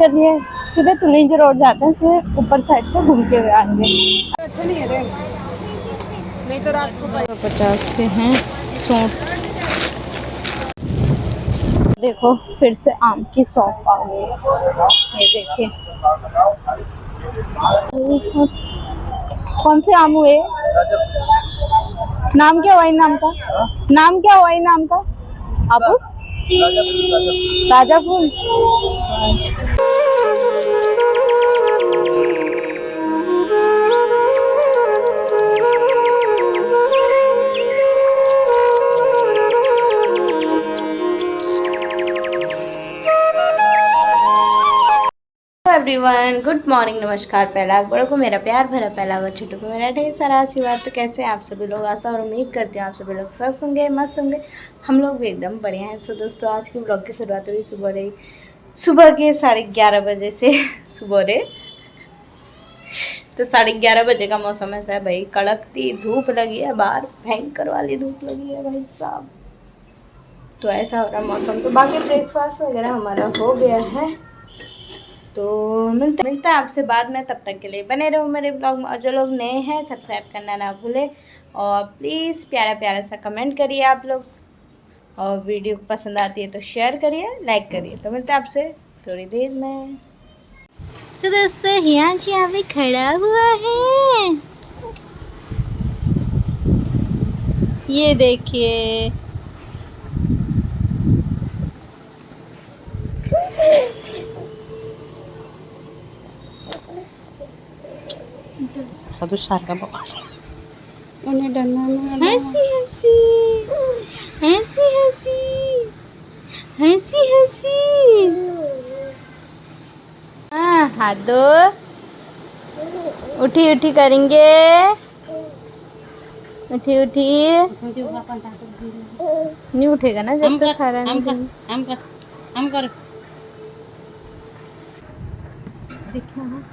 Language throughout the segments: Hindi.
चलिए सीधे तुलिंज रोड जाते हैं, फिर ऊपर साइड से घूम के आएंगे। अच्छा नहीं है रे, नहीं तो रात को 50 के हैं सूट। देखो फिर से आम की शॉप आ गई, ये देखिए। कौन से आम हुए? नाम क्या हुआ इन नाम का? नाम क्या हुआ इन नाम का? आप राजा फूल। एवरीवन गुड मॉर्निंग, नमस्कार। पहला बड़ों को मेरा प्यार भरा पहला अगर छोटों को मेरा ढेर सारा आशीर्वाद। तो कैसे हैं आप सभी लोग? आशा और उम्मीद करती हूँ आप सभी लोग स्वस्थ होंगे, मस्त होंगे। हम लोग भी एकदम बढ़िया हैं। सो दोस्तों, आज की ब्लॉग की शुरुआत हुई सुबह के 11:30 बजे से। सुबह तो 11:30 बजे का मौसम ऐसा है भाई, कड़कती धूप लगी है बाहर, भयंकर वाली धूप लगी है भाई साहब। तो ऐसा हो रहा मौसम। तो बाकी ब्रेकफास्ट वगैरह हमारा हो गया है, तो मिलता है आपसे बाद में। तब तक के लिए बने रहो मेरे ब्लॉग में, और जो लोग नए हैं सब्सक्राइब करना ना भूलें, और प्लीज़ प्यारा प्यारा सा कमेंट करिए आप लोग, और वीडियो पसंद आती है तो शेयर करिए, लाइक करिए। तो मिलते हैं आपसे थोड़ी देर में। तो दोस्तों हियांशी यहाँ पे खड़ा हुआ है, ये देखिए। तो सार का बका उन्हें डरना ना। हंसी हंसी हंसी हंसी हंसी हंसी। हाँ हाथ दो, उठी उठी करेंगे, उठी उठी। नहीं उठेगा ना जब तक सारा नहीं देंगे। हम कर दिखा ना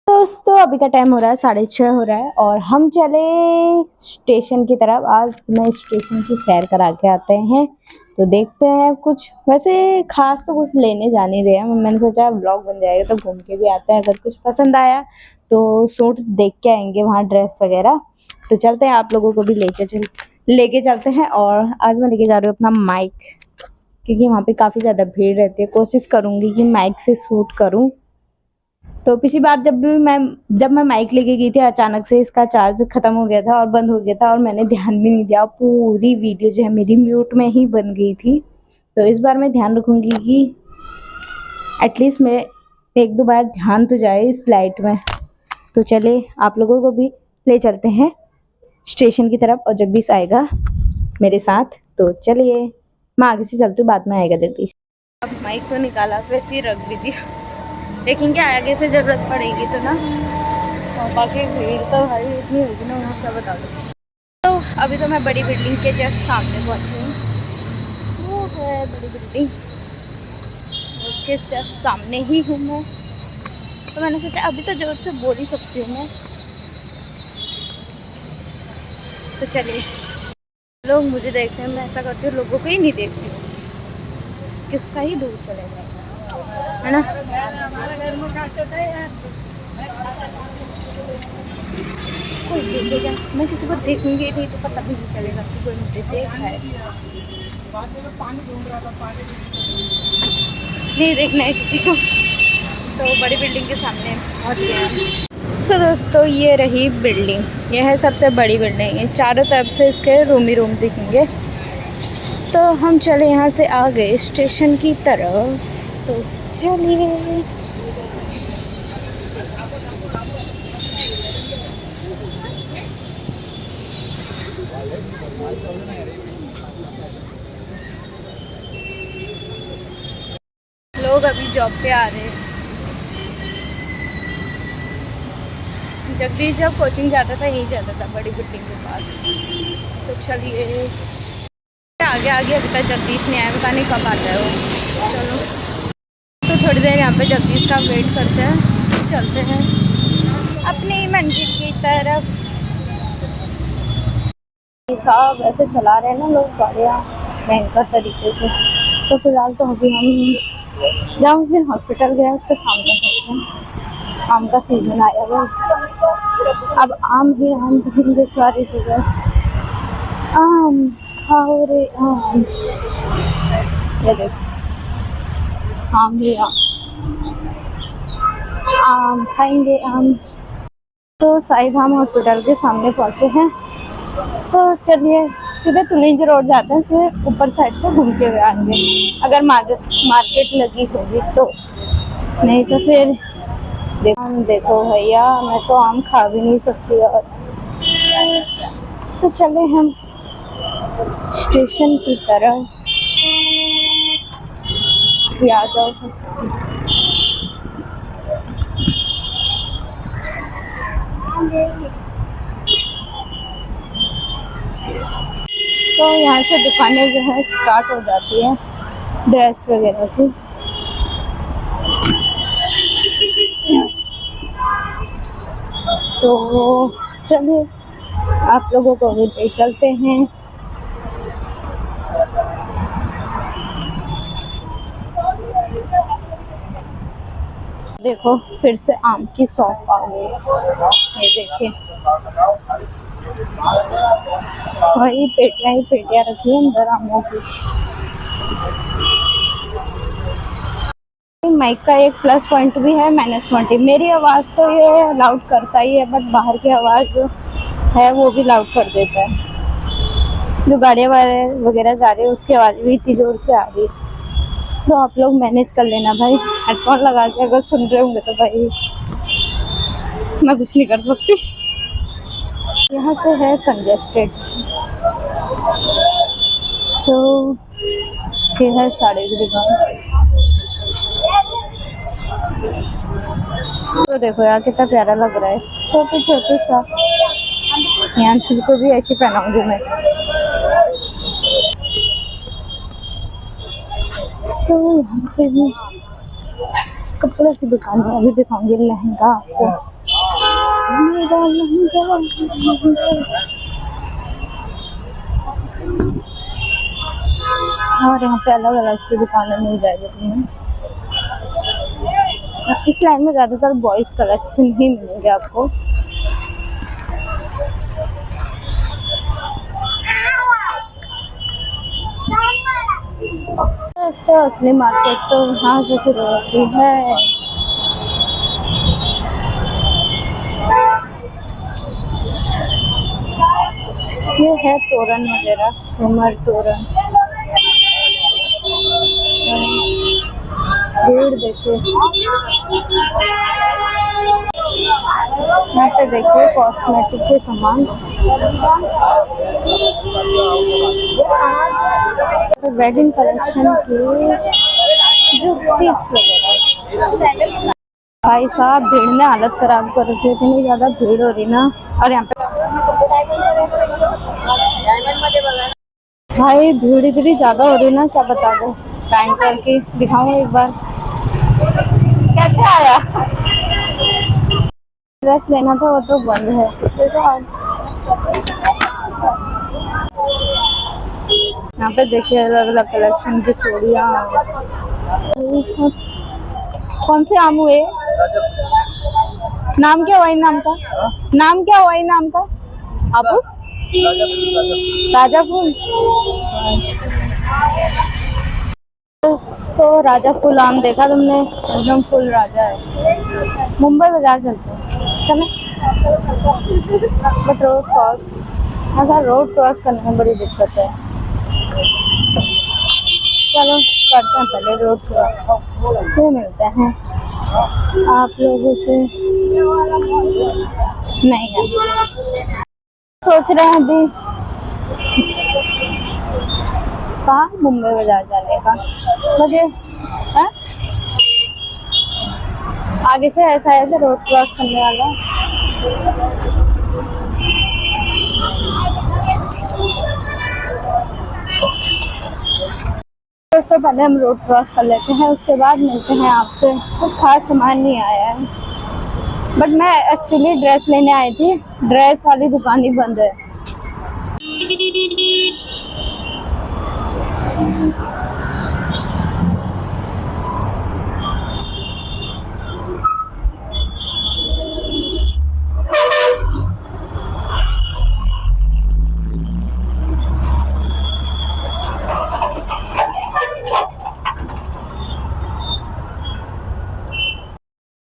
दोस्तों, अभी का टाइम हो रहा है 6:30 हो रहा है, और हम चले स्टेशन की तरफ। आज मैं स्टेशन की सैर करा के आते हैं, तो देखते हैं। कुछ वैसे खास तो कुछ लेने जा नहीं रहे हैं, मैंने सोचा ब्लॉग बन जाएगा तो घूम के भी आते हैं। अगर कुछ पसंद आया तो सूट देख के आएंगे वहाँ, ड्रेस वगैरह। तो चलते हैं, आप लोगों को भी लेके चलते हैं। और आज मैं लेके जा रही हूँ अपना माइक, क्योंकि वहाँ पे काफ़ी ज़्यादा भीड़ रहती है। कोशिश करूँगी कि माइक से शूट करूँ। तो पिछली बार जब मैं माइक लेके गई थी, अचानक से इसका चार्ज खत्म हो गया था और बंद हो गया था, और मैंने ध्यान भी नहीं दिया। पूरी वीडियो जो है मेरी म्यूट में ही बन गई थी। तो इस बार मैं ध्यान रखूंगी कि एटलीस्ट मैं 1-2 बार ध्यान तो जाए इस लाइट में। तो चले आप लोगों को भी ले चलते हैं स्टेशन की तरफ, और जगदीश आएगा मेरे साथ। तो चलिए, मैं आगे से चलती हूँ, बाद में आएगा जगदीश। अब माइक तो निकाला, वैसे ही रख भी दिया, देखेंगे आगे से ज़रूरत पड़ेगी तो ना। और बाकी भीड़ तो भाई इतनी होगी ना, वहाँ क्या बता दो। तो अभी तो मैं बड़ी बिल्डिंग के जस्ट सामने पहुँची हूँ। वो है बड़ी बिल्डिंग, उसके जस्ट सामने ही हूँ मैं। तो मैंने सोचा अभी तो जोर से बोल ही सकती हूँ मैं। तो चलिए, लोग मुझे देखते हैं, मैं ऐसा करती हूँ लोगों को ही नहीं देखती हूँ, किस्सा ही दूर चले जाए, है ना। कोई देखेगा, मैं किसी को देखूंगी नहीं तो पता भी नहीं चलेगा कि कोई मुझे देख रहा है। नहीं देखना है किसी को। तो बड़ी बिल्डिंग के सामने पहुंच गए हैं। सो दोस्तों, ये रही बिल्डिंग, यह है सबसे बड़ी बिल्डिंग है। चारों तरफ से इसके रूम ही रूम दिखेंगे। तो हम चले यहाँ से आ गए स्टेशन की तरफ। तो चलिए, लोग अभी जॉब पे आ रहे हैं। जगदीश जब कोचिंग जाता था यहीं जाता था बड़ी बिल्डिंग के पास। तो चलिए आगे आगे, अभी तक जगदीश नहीं आया, पता नहीं कब आता है वो। चलो तो थोड़ी देर यहाँ पे जगदीश का वेट करते हैं, चलते हैं अपनी मंजिल की तरफ। साहब ऐसे चला रहे हैं ना लोग गाड़ियाँ भयंकर तरीके से। तो फिलहाल तो अभी हम जहाँ उस दिन हॉस्पिटल गए उसके सामने पहुँचे हैं। आम का सीजन आया हुआ, अब आम ही आम दिखेंगे सारी जगह। आम खाओ रे आम, ये देखो आम ही आम खाएंगे आम। तो साई धाम हॉस्पिटल के सामने पहुँचे हैं। तो चलिए सीधे तुलिंज रोड जाते हैं, फिर ऊपर साइड से घूम के हुए आएंगे अगर मार्केट लगी होगी तो, नहीं तो फिर देखो भैया मैं तो आम खा भी नहीं सकती। और तो चले हम स्टेशन की तरफ। आ जाओ तो यहाँ से दुकानें जो है स्टार्ट हो जाती है ड्रेस वगैरह की। तो चलिए आप लोगों को भी ले चलते हैं। देखो फिर से आम की शॉप आ गई, ये देखिए वही पेटियां ही पेटियां रखी है अंदर आमों की। माइक का एक प्लस पॉइंट भी है, माइनस पॉइंट। मेरी आवाज़ तो ये लाउड करता ही है, बट बाहर की आवाज़ जो है वो भी लाउड कर देता है। जो गाड़ियाँ वगैरह जा रही है उसकी आवाज़ भी इतनी जोर से आ रही है। तो आप लोग मैनेज कर लेना भाई, हेडफोन लगा के अगर सुन रहे होंगे तो भाई मैं कुछ नहीं कर सकती। यहाँ से है कंजेस्टेड। तो ये है साड़ी की दुकान। तो देखो यार कितना प्यारा लग रहा है, छोटे छोटे सा। यांशी को भी ऐसी पहनाऊंगी मैं। तो यहाँ पे भी कपड़ों की दुकान है, अभी दिखाऊंगी लहंगा आपको। और यहाँ पे अलग अलग सी दुकानें मिल जाएगी तुम्हें। इस लाइन में ज़्यादातर बॉयज कलेक्शन ही मिलेंगे आपको। तो असली मार्केट तो यहाँ से शुरू होती है। ये है तोरण वगैरह, झूमर तोरण। भीड़ देखिए, यहाँ पे देखिए कॉस्मेटिक के सामान, वेडिंग कलेक्शन की जुत्ती वगैरह। भाई साहब भीड़ ने हालत खराब कर रखी है, इतनी ज्यादा भीड़ हो रही ना। और यहाँ पे भाई भीड़ इतनी ज्यादा हो रही ना, क्या बता दो। टाइम करके दिखाऊं एक बार कैसे आया। ड्रेस लेना था वो तो बंद है। यहाँ पे देखिए अलग अलग कलेक्शन की चूड़ियाँ। कौन से आम हुए, नाम क्या हुआ इन नाम का, नाम क्या हुआ इन नाम का आपू? राजा फूल। तो राजा फूल आम देखा तुमने, एकदम फुल राजा है। मुंबई बाजार चलते हैं चले, बट रोड क्रॉस, अगर रोड क्रॉस करने में बड़ी दिक्कत है। चलो करते हैं पहले रोड क्रॉस, फिर मिलते हैं आप लोगों से। नहीं है, सोच रहे हैं अभी कहाँ मुंबई बाजार जाने का। मुझे आगे से ऐसा है कि रोड क्रॉस करने वाला तो पहले हम रोड क्रॉस कर लेते हैं, उसके बाद मिलते हैं आपसे। कुछ खास सामान नहीं आया है, बट मैं एक्चुअली ड्रेस लेने आई थी, ड्रेस वाली दुकान ही बंद है।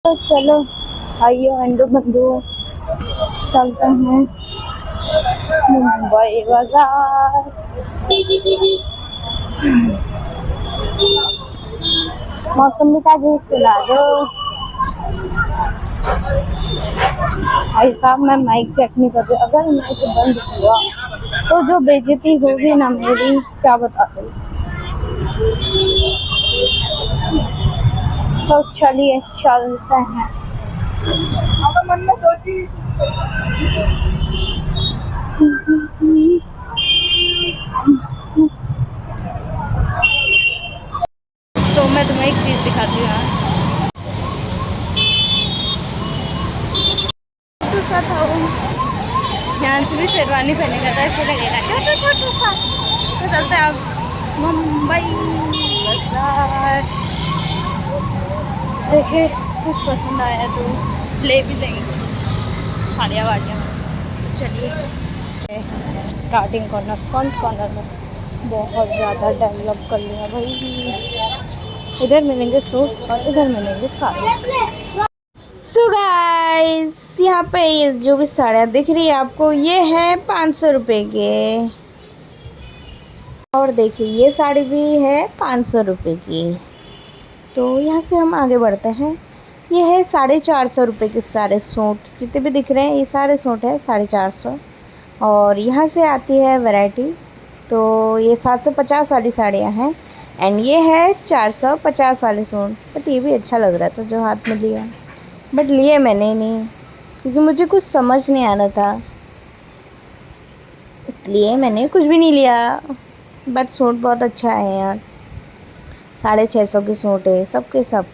तो चलो आइयो अंडो बंधु, चलते हैं मुंबई बाजार। मौसमी का जूस पिला दो भाई साहब। मैं माइक चेक नहीं कर रही, अगर माइक बंद हुआ तो जो बेइज्जती होगी ना मेरी, क्या बता दो। तो चलिए चलते हैं। तो मैं तुम्हें एक चीज दिखाती हूँ यार। छोटू सा था वो, ध्यान से भी शेरवानी पहनेगा तो ऐसे लगेगा छोटू छोटू सा। तो चलते हैं अब मुंबई बाजार। देखे कुछ पसंद आया तो ले भी लेंगे साड़ियाँ वाड़ियाँ। चलिए स्टार्टिंग कॉर्नर, फ्रंट कॉर्नर में बहुत ज़्यादा डेवलप कर लिया भाई। इधर मिलेंगे सूट और इधर मिलेंगे साड़ी। सो गाइस, यहाँ पे ये जो भी साड़ियाँ दिख रही है आपको, ये है 500 रुपये के। और देखिए ये साड़ी भी है 500 रुपये की। तो यहाँ से हम आगे बढ़ते हैं। ये है 450 रुपये के सारे सूट, जितने भी दिख रहे हैं ये सारे सूट है 450। और यहाँ से आती है वैरायटी, तो ये 750 वाली साड़ियाँ हैं एंड ये है 450 वाले सूट। बट ये भी अच्छा लग रहा था जो हाथ में लिया, बट लिए मैंने नहीं क्योंकि मुझे कुछ समझ नहीं आ रहा था, इसलिए मैंने कुछ भी नहीं लिया। बट सूट बहुत अच्छा है यार, 650 के सूट है सबके सब।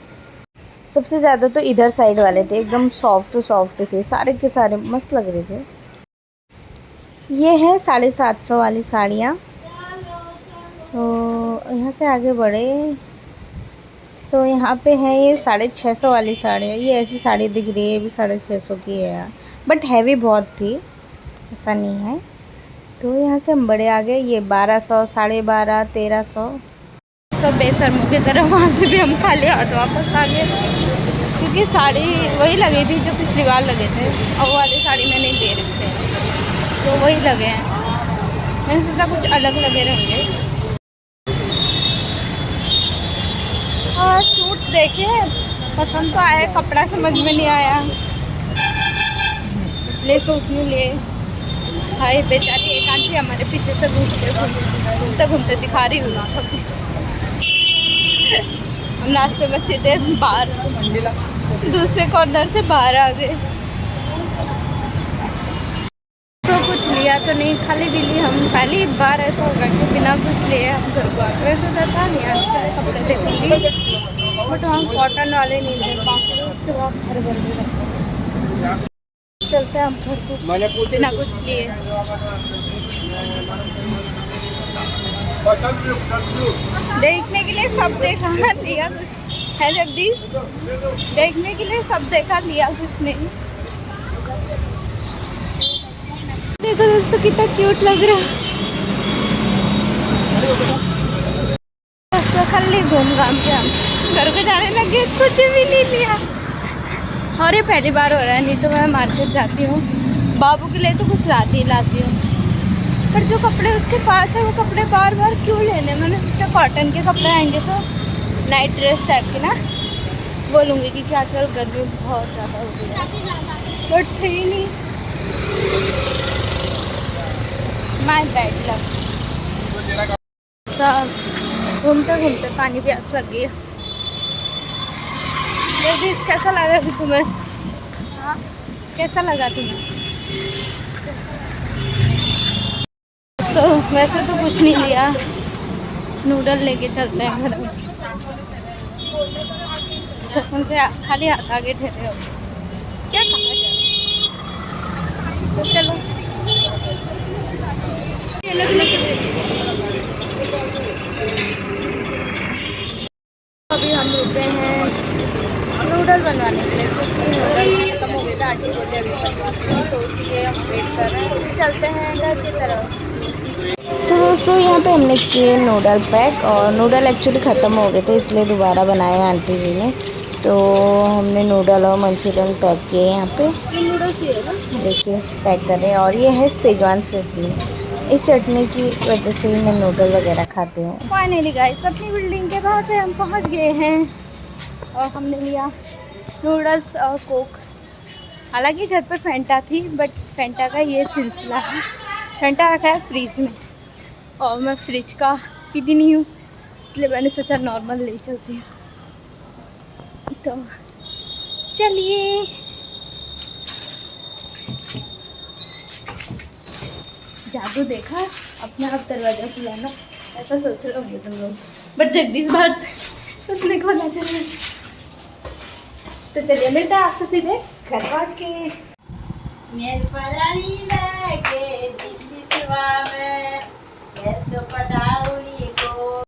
सबसे ज़्यादा तो इधर साइड वाले थे, एकदम सॉफ्ट थे, सारे के सारे मस्त लग रहे थे। ये है 750 वाली साड़ियाँ। तो यहाँ से आगे बढ़े तो यहाँ पे है ये 650 वाली साड़ी है। ये ऐसी साड़ी दिख रही है, ये भी 650 की है यार, बट हैवी बहुत थी, ऐसा नहीं है। तो यहाँ से हम बड़े आ गए, ये 1200, 1250, 1300। तो बेशर्मों की तरह वहाँ से भी हम खाली हाथ वापस आ गए, क्योंकि साड़ी वही लगी थी जो पिछली बार लगे थे, और वो वाली साड़ी में नहीं दे रहे थे, तो वही लगे हैं। मैंने सोचा कुछ अलग लगे रहेंगे। और सूट देखे, पसंद तो आया, कपड़ा समझ में नहीं आया, इसलिए सूट नहीं लिए। भाई बेचारी एक आंटी हमारे पीछे से घूमते घूमते दिखा रही हूँ। हम नाश्ते में सीधे बाहर दूसरे कॉर्नर से बाहर आ गए। तो कुछ लिया तो नहीं, खाली दिल्ली हम पहली बार ऐसा होगा कि बिना कुछ लिए हम घर को आते। वैसे तो था नहीं, आज कपड़े देखूँगी बट वहाँ कॉटन वाले नहीं ले पाते, उसके बाद घर बंद रखते। चलते हैं हम घर को बिना कुछ लिए। देखने के लिए सब देखा, लिया कुछ है जगदीश, देखने के लिए सब देखा, लिया कुछ नहीं। देखो दोस्तों कितना क्यूट लग रहा है। दोस्तों खाली घूम घाम के हम घर को जाने लगे, कुछ भी नहीं लिया। और ये पहली बार हो रहा है, नहीं तो मैं मार्केट जाती हूँ, बाबू के लिए तो कुछ लाती हूँ, पर जो कपड़े उसके पास है वो कपड़े बार बार क्यों लेने। मैंने सोचा कॉटन के कपड़े आएंगे तो नाइट ड्रेस टाइप के ना वो लूँगी, क्योंकि आजकल गर्मी बहुत ज़्यादा हो गई है, बट थे ही नहीं। My bad luck. सब घूमते घूमते पानी प्यास लग गई। जगदीश कैसा लगा अभी तुम्हें? हाँ कैसा लगा तुम्हें? तो वैसे तो कुछ नहीं लिया, नूडल लेके चलते हैं घर में। कसम से खाली हाथ आगे ठहरे हो, क्या कहा जाए। तो चलो अभी हम रुके हैं नूडल बनवाने के लिए, क्योंकि नूडल खत्म हो गए थे। आंटी बोले अभी बनवाते हैं, तो इसलिए हम वेट कर रहे हैं। चलते हैं घर की तरफ। सो दोस्तों, यहाँ पे हमने किए नूडल पैक, और नूडल एक्चुअली ख़त्म हो गए थे, इसलिए दोबारा बनाए आंटी जी ने। तो हमने नूडल और मंचूरियन पैक किए यहाँ पे। ये नूडल्स ही है ना, देखिए पैक कर रहे हैं। और ये है सेजवान चटनी, इस चटनी की वजह से ही मैं नूडल वगैरह खाती हूँ। फाइनली गाइस, अपनी बिल्डिंग के बाहर से हम पहुँच गए हैं और हमने लिया नूडल्स और कोक। हालांकि घर पर फेंटा थी, बट फेंटा का ये सिलसिला है, फेंटा रखा है फ्रिज में और मैं फ्रिज का पीती नहीं हूँ, इसलिए मैंने सोचा नॉर्मल ले चलती हूँ। तो चलिए, जादू देखा, अपने आप दरवाज़ा खुलाना, ऐसा सोच रहे होंगे तुम लोग, बट जगदीश बाहर से उसने खोला चला। तो चलिए मिलता है आपसे सीधे घर पहुँच के। मेर परानी लगे दिल्ली सुबह में तो पटाउनी को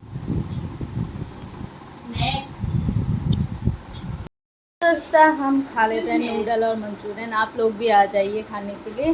दोस्तों, हम खा लेते हैं नूडल और मंचूरियन, आप लोग भी आ जाइए खाने के लिए।